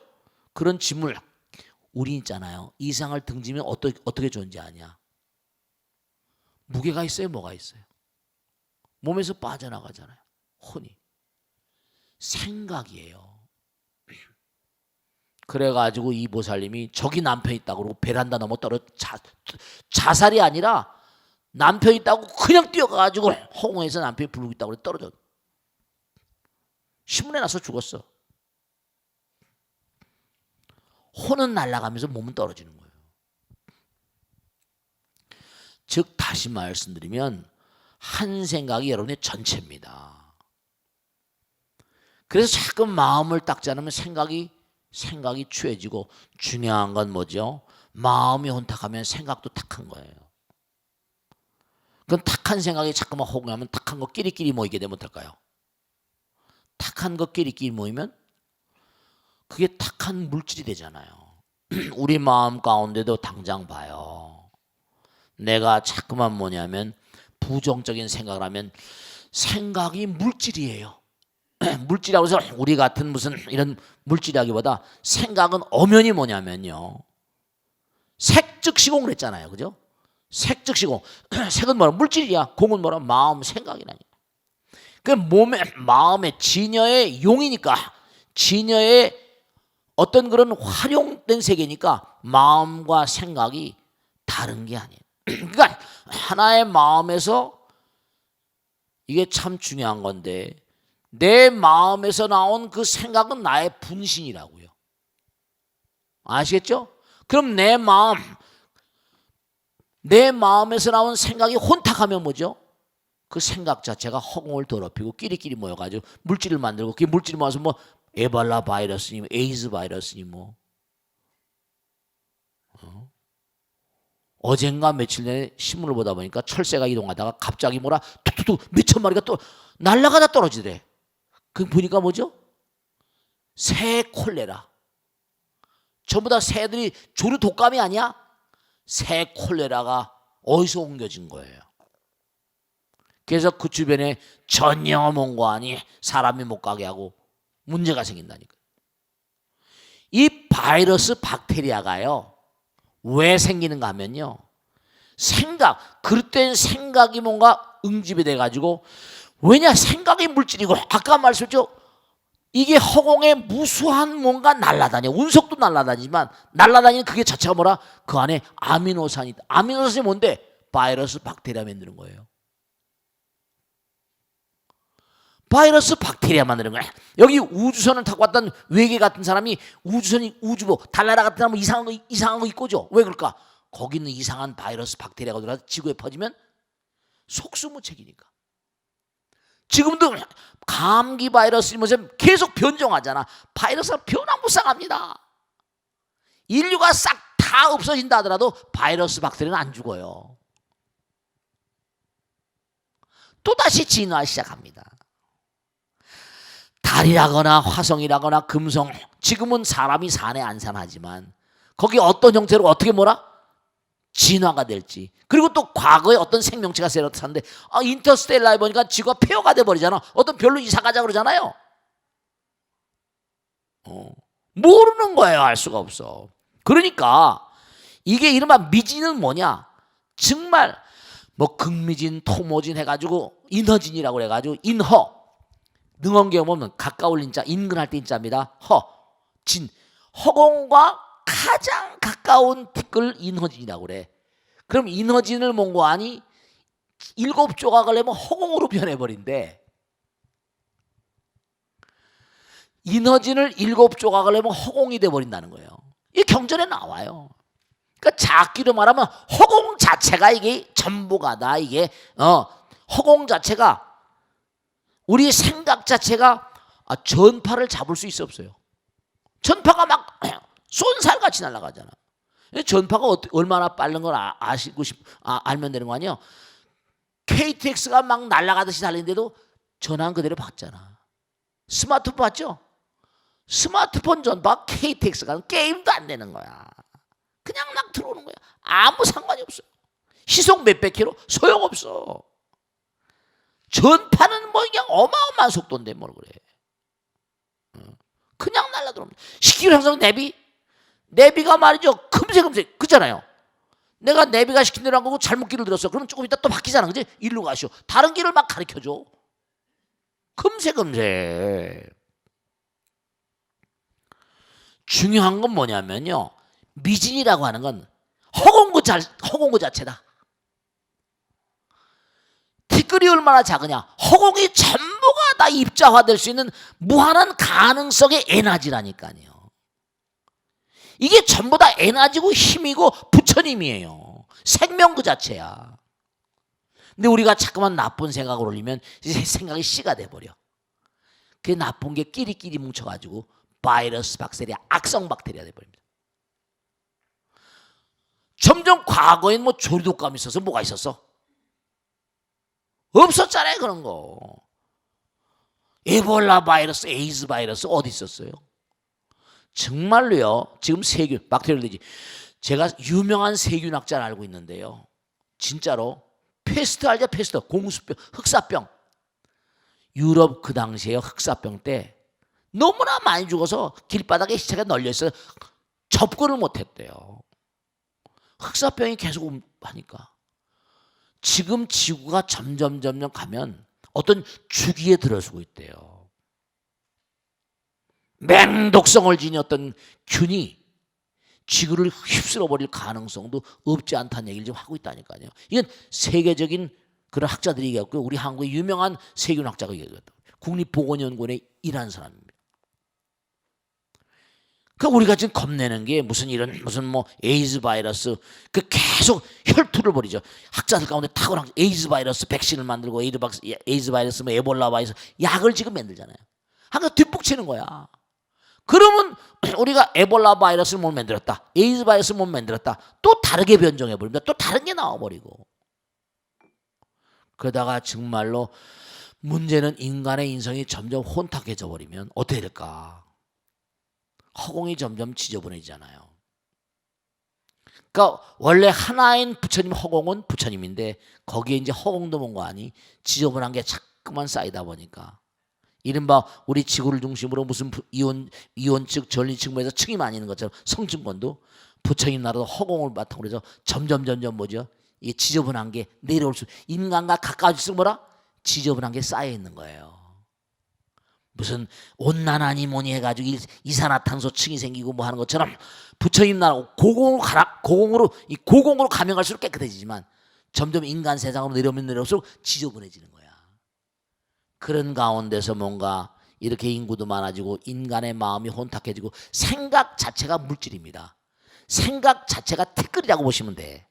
그런 짐을 우리 있잖아요. 이상을 등지면 어떻게 좋은지 아냐? 무게가 있어요? 뭐가 있어요? 몸에서 빠져나가잖아요. 혼이. 생각이에요. 그래가지고 이 보살님이 저기 남편 있다고 그러고 베란다 넘어 자살이 아니라 남편 있다고 그냥 뛰어가가지고 허공에서 남편이 부르고 있다고 떨어져. 신문에 나서 죽었어. 혼은 날아가면서 몸은 떨어지는 거예요. 즉 다시 말씀드리면 한 생각이 여러분의 전체입니다. 그래서 자꾸 마음을 닦지 않으면 생각이 추해지고, 중요한 건 뭐죠? 마음이 혼탁하면 생각도 탁한 거예요. 그럼 탁한 생각이 자꾸만 호응하면 탁한 거 끼리끼리 모이게 되면 어떨까요? 탁한 거 끼리끼리 모이면 그게 탁한 물질이 되잖아요. 우리 마음 가운데도 당장 봐요. 내가 자꾸만 뭐냐면 부정적인 생각을 하면 생각이 물질이에요. 물질이라고 해서 우리 같은 무슨 이런 물질이라기보다 생각은 엄연히 뭐냐면요, 색즉시공 그랬잖아요. 그죠? 색즉시공. 색은 뭐라? 물질이야. 공은 뭐라? 마음, 생각이라니. 그 몸에, 마음의 진여의 용이니까, 진여의 어떤 그런 활용된 세계니까 마음과 생각이 다른 게 아니에요. 그러니까 하나의 마음에서, 이게 참 중요한 건데, 내 마음에서 나온 그 생각은 나의 분신이라고요. 아시겠죠? 그럼 내 마음에서 나온 생각이 혼탁하면 뭐죠? 그 생각 자체가 허공을 더럽히고 끼리끼리 모여가지고 물질을 만들고, 그 물질이 모아서 뭐 에발라 바이러스니 에이즈 바이러스니 뭐 어젠가 며칠 전에 신문을 보다 보니까 철새가 이동하다가 갑자기 뭐라 툭툭툭 몇천 마리가 또 날아가다 떨어지더래. 그 보니까 뭐죠? 새 콜레라. 전부 다 새들이 조류 독감이 아니야? 새 콜레라가 어디서 옮겨진 거예요. 그래서 그 주변에 전염원관이 사람이 못 가게 하고 문제가 생긴다니까. 이 바이러스 박테리아가요, 왜 생기는가 하면요, 그릇된 생각이 뭔가 응집이 돼가지고, 왜냐, 생각이 물질이고, 아까 말씀했죠, 이게 허공에 무수한 뭔가 날아다녀. 운석도 날아다니지만 날아다니는 그게 자체가 뭐라? 그 안에 아미노산이 있다. 아미노산이 뭔데? 바이러스 박테리아 만드는 거예요. 바이러스 박테리아 만드는 거야. 여기 우주선을 타고 왔던 외계 같은 사람이 우주보 달나라 같은 사람 이상한 거 입고죠. 왜 그럴까? 거기 있는 이상한 바이러스 박테리아가 들어와서 지구에 퍼지면 속수무책이니까. 지금도 감기 바이러스 뭐좀 계속 변종하잖아. 바이러스가 변화무쌍합니다. 인류가 싹 다 없어진다 하더라도 바이러스 박테리아는 안 죽어요. 또다시 진화 시작합니다. 달이라거나 화성이라거나 금성, 지금은 사람이 사네 안 사나지만 거기 어떤 형태로 어떻게 진화가 될지, 그리고 또 과거에 어떤 생명체가 새로 탔는데 인터스텔라에 보니까 지구가 폐허가 돼버리잖아. 어떤 별로 이사 가자 그러잖아요. 모르는 거예요. 알 수가 없어. 그러니까 이게 이른바 미진은 뭐냐, 정말 뭐 극미진, 토모진 해가지고 인허진이라고 해가지고 인허, 능언경 보면 가까울 인자, 인근할 때 인자입니다. 진, 허공과 가장 가까운 티끌 인허진이라고 그래. 그럼 인허진을 몽고하니 7조각을 내면 허공으로 변해버린대. 인허진을 7조각을 내면 허공이 돼버린다는 거예요. 이 경전에 나와요. 그러니까 작기로 말하면 허공 자체가 이게 전부가다. 이게 허공 자체가, 우리 생각 자체가 전파를 잡을 수 있어 없어요? 전파가 막 쏜살같이 날아가잖아. 전파가 얼마나 빠른 걸 알면 되는 거 아니에요? KTX가 막 날아가듯이 달리는데도 전화는 그대로 받잖아. 스마트폰 봤죠? 스마트폰 전파 KTX가 게임도 안 되는 거야. 그냥 막 들어오는 거야. 아무 상관이 없어. 시속 몇백 킬로 소용없어. 전파는 뭐 그냥 어마어마한 속도인데 뭘 그래. 그냥 날라들어옵니다. 10km 항상 내비가 말이죠, 금세 그잖아요. 내가 내비가 시킨 대로 한 거고 잘못 길을 들었어. 그러면 조금 이따 또 바뀌잖아. 그지? 일로 가시오. 다른 길을 막 가르쳐줘. 금세. 중요한 건 뭐냐면요, 미진이라고 하는 건 허공구 자체다. 티끌이 얼마나 작으냐? 허공이 전부가 다 다 입자화될 수 있는 무한한 가능성의 에너지라니까요. 이게 전부 다 에너지고 힘이고 부처님이에요. 생명 그 자체야. 근데 우리가 자꾸만 나쁜 생각을 올리면 이제 생각이 씨가 돼버려. 그 나쁜 게 끼리끼리 뭉쳐가지고 바이러스 박테리아, 악성 박테리아 돼버립니다. 점점 과거엔 뭐 조류독감이 있어서 뭐가 있었어? 없었잖아요, 그런 거. 에볼라 바이러스, 에이즈 바이러스 어디 있었어요? 정말로요. 지금 세균, 박테리아지. 제가 유명한 세균학자를 알고 있는데요. 진짜로 페스트 알죠? 페스트, 공수병, 흑사병. 유럽 그 당시에 흑사병 때 너무나 많이 죽어서 길바닥에 시체가 널려 있어서 접근을 못했대요. 흑사병이 계속 하니까 지금 지구가 점점 가면 어떤 주기에 들어서고 있대요. 맹독성을 지닌 어떤 균이 지구를 휩쓸어버릴 가능성도 없지 않다는 얘기를 지금 하고 있다니까요. 이건 세계적인 그런 학자들이 얘기했고요. 우리 한국의 유명한 세균학자가 얘기했다. 국립보건연구원에 일하는 사람입니다. 그 우리가 지금 겁내는 게 무슨 뭐 에이즈 바이러스 그 계속 혈투를 벌이죠. 학자들 가운데 탁월한 에이즈 바이러스 백신을 만들고 에이즈 바이러스 뭐 에볼라 바이러스 약을 지금 만들잖아요. 한가 뒷북치는 거야. 그러면 우리가 에볼라 바이러스를 못 만들었다. 에이즈 바이러스를 못 만들었다. 또 다르게 변종해 버립니다. 또 다른 게 나와 버리고. 그러다가 정말로 문제는 인간의 인성이 점점 혼탁해져 버리면 어떻게 될까? 허공이 점점 지저분해지잖아요. 그러니까 원래 하나인 부처님 허공은 부처님인데 거기에 이제 허공도 뭔가 아니 지저분한 게 자꾸만 쌓이다 보니까 이른바 우리 지구를 중심으로 무슨 이원측 전리측면에서 층이 많이 있는 것처럼 성층권도 부처님 나라도 허공을 바탕으로 해서 점점 뭐죠? 이 지저분한 게 내려올 수 인간과 가까워질수록 뭐라? 지저분한 게 쌓여 있는 거예요. 무슨 온난화니 뭐니 해가지고 이산화탄소층이 생기고 뭐 하는 것처럼 부처님 나라 고공으로 가면 갈수록 깨끗해지지만 점점 인간 세상으로 내려오면 내려올수록 지저분해지는 거야. 그런 가운데서 뭔가 이렇게 인구도 많아지고 인간의 마음이 혼탁해지고 생각 자체가 물질입니다. 생각 자체가 티끌이라고 보시면 돼.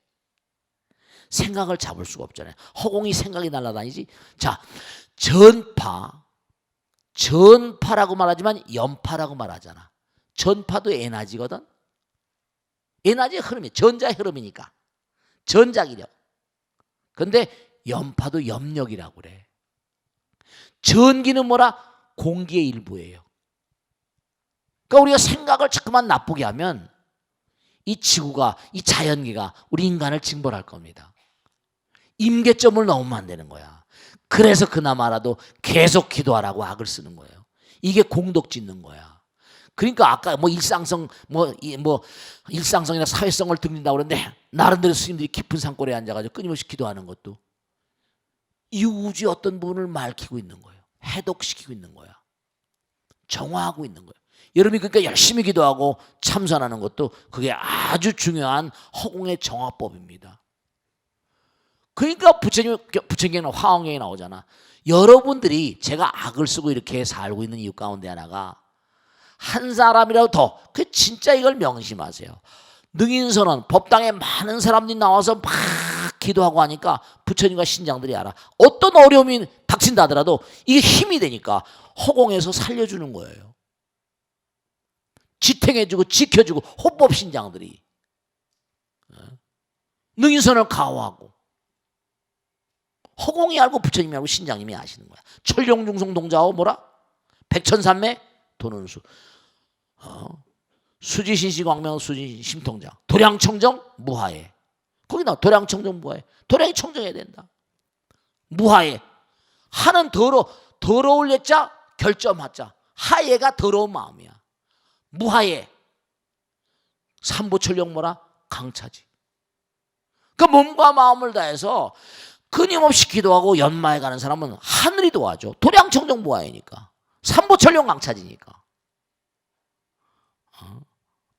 생각을 잡을 수가 없잖아요. 허공이 생각이 날아다니지. 자, 전파라고 말하지만 연파라고 말하잖아. 전파도 에너지거든. 에너지의 흐름이 전자의 흐름이니까 전자기력. 근데 연파도 염력이라고 그래. 전기는 뭐라? 공기의 일부예요. 그러니까 우리가 생각을 자꾸만 나쁘게 하면 이 지구가 이 자연계가 우리 인간을 징벌할 겁니다. 임계점을 넘으면 안 되는 거야. 그래서 그나마라도 계속 기도하라고 악을 쓰는 거예요. 이게 공덕 짓는 거야. 그러니까 아까 뭐 일상성이나 사회성을 등진다고 그러는데 나름대로 스님들이 깊은 산골에 앉아가지고 끊임없이 기도하는 것도 이 우주의 어떤 부분을 밝히고 있는 거예요. 해독시키고 있는 거야. 정화하고 있는 거예요. 여러분이 그러니까 열심히 기도하고 참선하는 것도 그게 아주 중요한 허공의 정화법입니다. 그러니까 부처님의 화엄경에 나오잖아. 여러분들이 제가 악을 쓰고 이렇게 살고 있는 이유 가운데 하나가 한 사람이라도 더, 그 진짜 이걸 명심하세요. 능인선언 법당에 많은 사람들이 나와서 막 기도하고 하니까 부처님과 신장들이 알아. 어떤 어려움이 닥친다 하더라도 이게 힘이 되니까 허공에서 살려주는 거예요. 지탱해주고 지켜주고 호법 신장들이 능인선을 가호하고 허공이 알고 부처님이 알고 신장님이 아시는 거야. 철룡중송 동자호 뭐라? 백천삼매 도는수 수지신시광명 수지심통장 도량청정 무하에 거기 나와. 도량청정 무하에. 도량이 청정해야 된다. 무하에 하는 더러울 예자 결점하자. 하예가 더러운 마음이야. 무하에 삼보철령 뭐라? 강차지. 그 몸과 마음을 다해서 끊임없이 기도하고 연마해 가는 사람은 하늘이 도와줘. 도량청정 무하이니까. 삼보철령 강차지니까.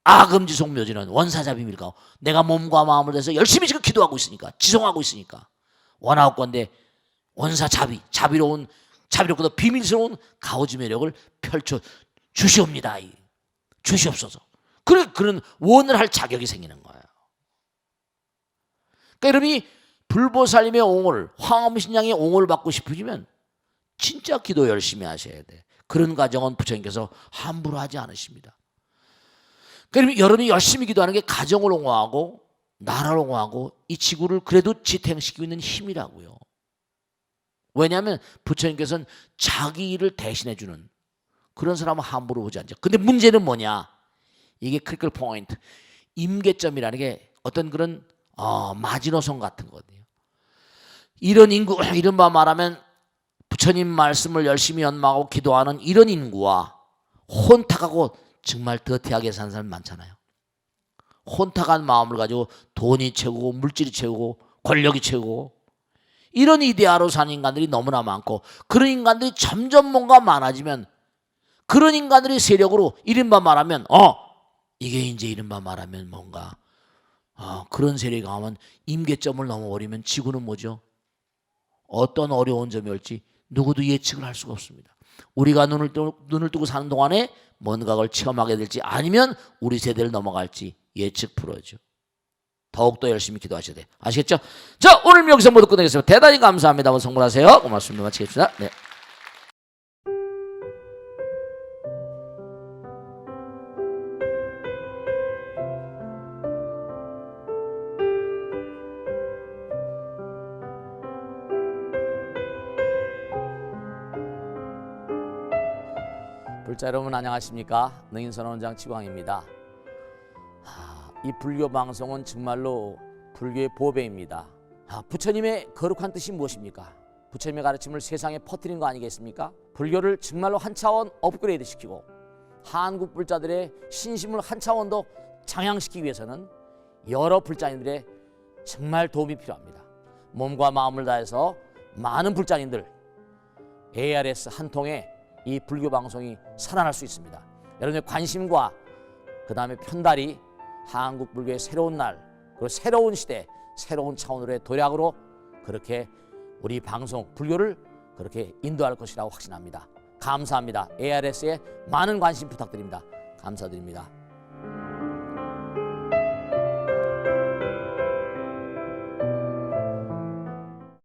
아금지속 묘지는 원사자 비밀가. 내가 몸과 마음을 다해서 열심히 지금 기도하고 있으니까, 지성하고 있으니까 원하옵건대 원사 자비로운 자비롭고도 비밀스러운 가오즈 매력을 펼쳐 주시옵니다. 주시옵소서. 그런 원을 할 자격이 생기는 거예요. 그러니까 여러분이 불보살님의 옹을, 황엄신양의 옹을 받고 싶으시면 진짜 기도 열심히 하셔야 돼. 그런 가정은 부처님께서 함부로 하지 않으십니다. 그러면 여러분이 열심히 기도하는 게 가정을 옹호하고 나라를 옹호하고 이 지구를 그래도 지탱시키고 있는 힘이라고요. 왜냐하면 부처님께서는 자기 일을 대신해 주는 그런 사람은 함부로 오지 않죠. 근데 문제는 뭐냐? 이게 크리티컬 포인트. 임계점이라는 게 어떤 그런 마지노선 같은 거거든요. 이런 인구, 이른바 말하면 부처님 말씀을 열심히 연마하고 기도하는 이런 인구와 혼탁하고 정말 더티하게 사는 사람 많잖아요. 혼탁한 마음을 가지고 돈이 최고고 물질이 최고고 권력이 최고고 이런 이데아로 사는 인간들이 너무나 많고, 그런 인간들이 점점 뭔가 많아지면 그런 인간들이 세력으로 이른바 말하면 이게 이제 이른바 말하면 뭔가 그런 세력이 강하면 임계점을 넘어버리면 지구는 뭐죠? 어떤 어려운 점이 올지 누구도 예측을 할 수가 없습니다. 우리가 눈을 뜨고 사는 동안에 뭔가를 체험하게 될지 아니면 우리 세대를 넘어갈지 예측 불허죠. 더욱더 열심히 기도하셔야 돼요. 아시겠죠? 자, 오늘 여기서 모두 끝내겠습니다. 대단히 감사합니다. 오늘 성불하세요. 고맙습니다. 마치겠습니다. 네. 불자 여러분 안녕하십니까? 능인선언원장 치광입니다. 이 불교 방송은 정말로 불교의 보배입니다. 부처님의 거룩한 뜻이 무엇입니까? 부처님의 가르침을 세상에 퍼뜨린 거 아니겠습니까? 불교를 정말로 한 차원 업그레이드 시키고 한국 불자들의 신심을 한 차원 더 장양시키기 위해서는 여러 불자님들의 정말 도움이 필요합니다. 몸과 마음을 다해서 많은 불자님들 ARS 한 통에 이 불교 방송이 살아날 수 있습니다. 여러분의 관심과 그 다음에 편달이 한국 불교의 새로운 날, 그리고 새로운 시대, 새로운 차원으로의 도약으로 그렇게 우리 방송 불교를 그렇게 인도할 것이라고 확신합니다. 감사합니다. ARS에 많은 관심 부탁드립니다. 감사드립니다.